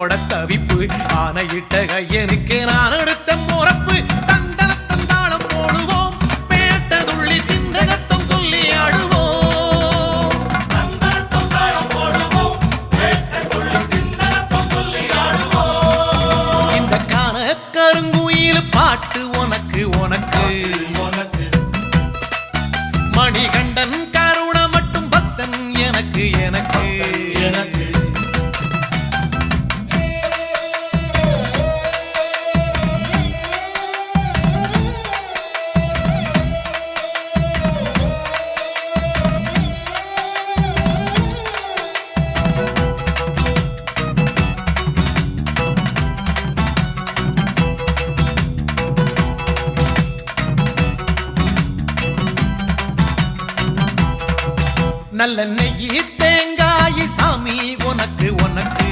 தவிப்பு ஆனையிட்ட கையனுக்கு நான் எடுத்த முறப்பு தந்தாளம் போடுவோம் பேட்டதுள்ளி திண்டகத்தம் சொல்லி ஆடுவோம் இந்த காண கருங்குயில் பாட்டு உனக்கு உனக்கு மணிகண்டன் கருண மட்டும் பக்தன் எனக்கு எனக்கு எனக்கு நல்ல நெய்யி தேங்காய் சாமி உனக்கு உனக்கு